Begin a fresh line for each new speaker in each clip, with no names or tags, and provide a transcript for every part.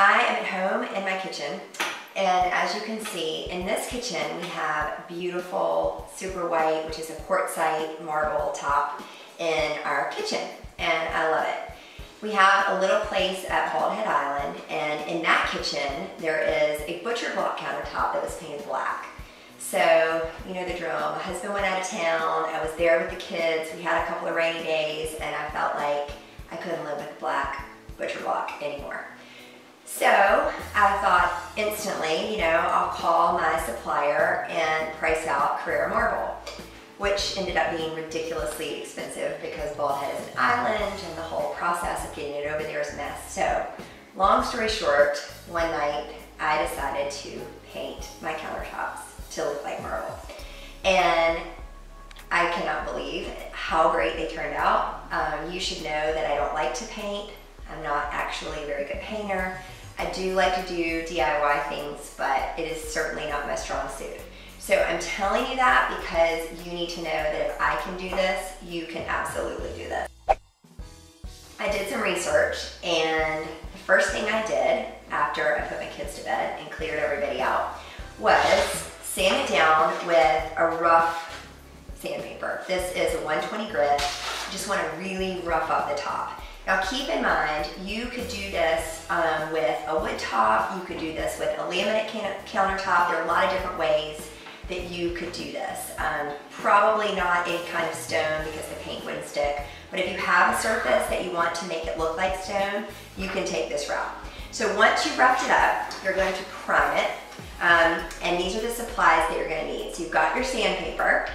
I am at home in my kitchen, and as you can see, in this kitchen we have beautiful super white, which is a quartzite marble top in our kitchen, and I love it. We have a little place at Bald Head Island, and in that kitchen there is a butcher block countertop that was painted black. So, you know the drill. My husband went out of town, I was there with the kids, we had a couple of rainy days, and I felt like I couldn't live with black butcher block anymore. So I thought instantly, I'll call my supplier and price out Carrara marble, which ended up being ridiculously expensive because Bald Head is an island and the whole process of getting it over there is a mess. So long story short, one night I decided to paint my countertops to look like marble. And I cannot believe how great they turned out. You should know that I don't like to paint. I'm not actually a very good painter. I do like to do DIY things, but it is certainly not my strong suit. So I'm telling you that because you need to know that if I can do this, you can absolutely do this. I did some research, and the first thing I did after I put my kids to bed and cleared everybody out was sand it down with a rough sandpaper. This is a 120 grit. You just want to really rough up the top. Now keep in mind, you could do this with a wood top, you could do this with a laminate countertop. There are a lot of different ways that you could do this. Probably not any kind of stone because the paint wouldn't stick, but if you have a surface that you want to make it look like stone, you can take this route. So once you've roughed it up, you're going to prime it, and these are the supplies that you're going to need. So you've got your sandpaper,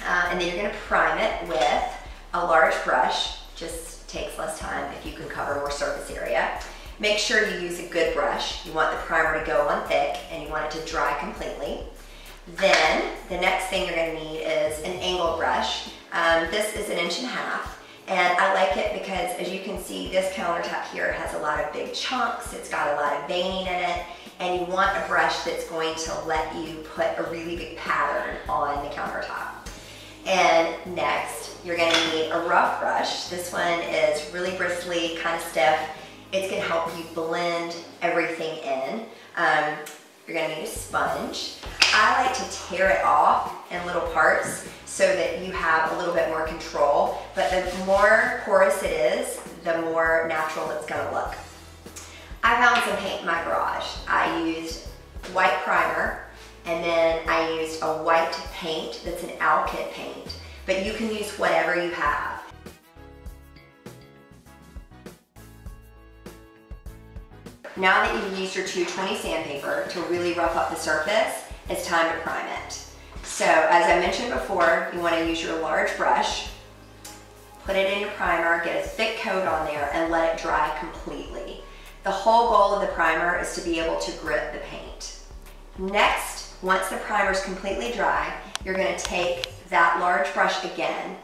and then you're going to prime it with a large brush. Just takes less time if you can cover more surface area. Make sure you use a good brush. You want the primer to go on thick and you want it to dry completely. Then the next thing you're going to need is an angled brush. This is 1.5 inches, and I like it because, as you can see, this countertop here has a lot of big chunks. It's got a lot of veining in it, and you want a brush that's going to let you put a really big pattern on the countertop. And next, you're going to need a rough brush. This one is really bristly, kind of stiff. It's going to help you blend everything in. You're going to need a sponge. I like to tear it off in little parts so that you have a little bit more control, but the more porous it is, the more natural it's going to look. I found some paint in my garage. I used white primer, and then I used a white paint that's an Alkyd paint, but you can use whatever you have. Now that you've used your 220 sandpaper to really rough up the surface, it's time to prime it. So as I mentioned before, you want to use your large brush, put it in your primer, get a thick coat on there, and let it dry completely. The whole goal of the primer is to be able to grip the paint. Next, once the primer is completely dry, you're going to take that large brush again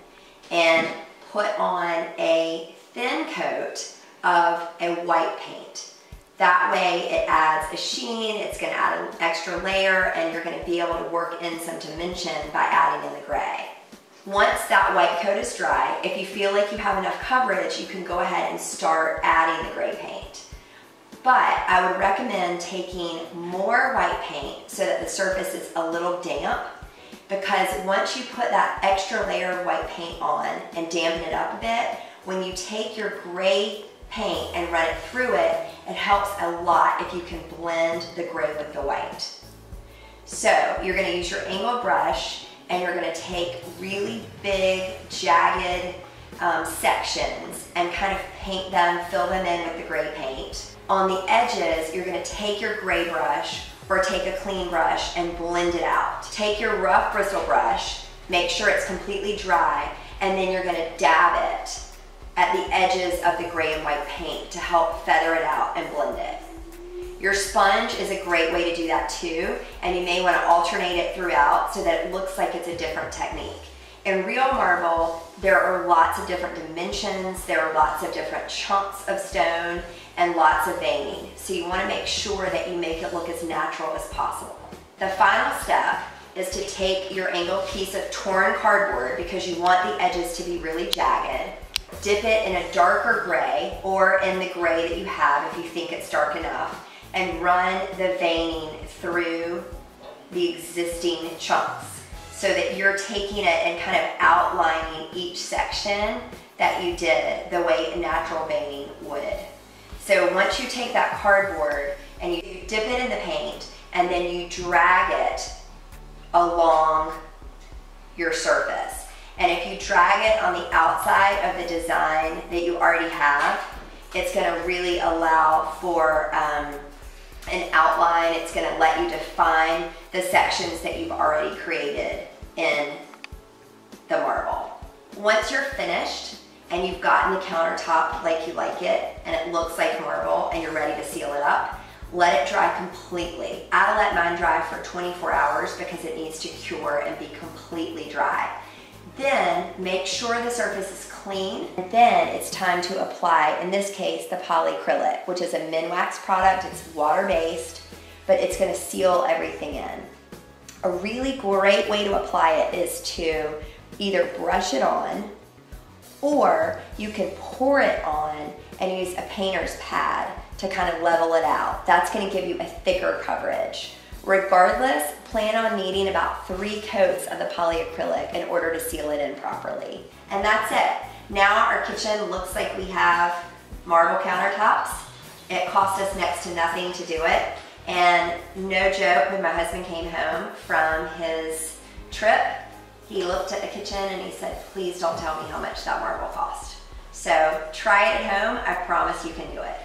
and put on a thin coat of a white paint. That way it adds a sheen, it's going to add an extra layer, and you're going to be able to work in some dimension by adding in the gray. Once that white coat is dry, if you feel like you have enough coverage, you can go ahead and start adding the gray paint. But I would recommend taking more white paint so that the surface is a little damp, because once you put that extra layer of white paint on and dampen it up a bit, when you take your gray paint and run it through it, it helps a lot if you can blend the gray with the white. So you're going to use your angled brush, and you're going to take really big, jagged sections and kind of paint them, fill them in with the gray paint. On the edges, you're going to take your gray brush or take a clean brush and blend it out. Take your rough bristle brush, make sure it's completely dry, and then you're going to dab it at the edges of the gray and white paint to help feather it out and blend it. Your sponge is a great way to do that too, and you may want to alternate it throughout so that it looks like it's a different technique. In real marble, there are lots of different dimensions, there are lots of different chunks of stone, and lots of veining. So you want to make sure that you make it look as natural as possible. The final step is to take your angled piece of torn cardboard, because you want the edges to be really jagged, dip it in a darker gray or in the gray that you have if you think it's dark enough, and run the veining through the existing chunks so that you're taking it and kind of outlining each section that you did the way natural veining would. So once you take that cardboard and you dip it in the paint and then you drag it along your surface. And if you drag it on the outside of the design that you already have, it's going to really allow for an outline. It's going to let you define the sections that you've already created in the marble. Once you're finished and you've gotten the countertop like you like it and it looks like marble and you're ready to seal it up, let it dry completely. I let mine dry for 24 hours because it needs to cure and be completely dry. Then make sure the surface is clean, and then it's time to apply, in this case, the polyacrylic, which is a Minwax product. It's water-based, but it's gonna seal everything in. A really great way to apply it is to either brush it on, or you can pour it on and use a painter's pad to kind of level it out. That's gonna give you a thicker coverage. Regardless, plan on needing about 3 coats of the polyacrylic in order to seal it in properly. And that's it. Now our kitchen looks like we have marble countertops. It cost us next to nothing to do it. And no joke, when my husband came home from his trip, he looked at the kitchen and he said, please don't tell me how much that marble cost. So try it at home, I promise you can do it.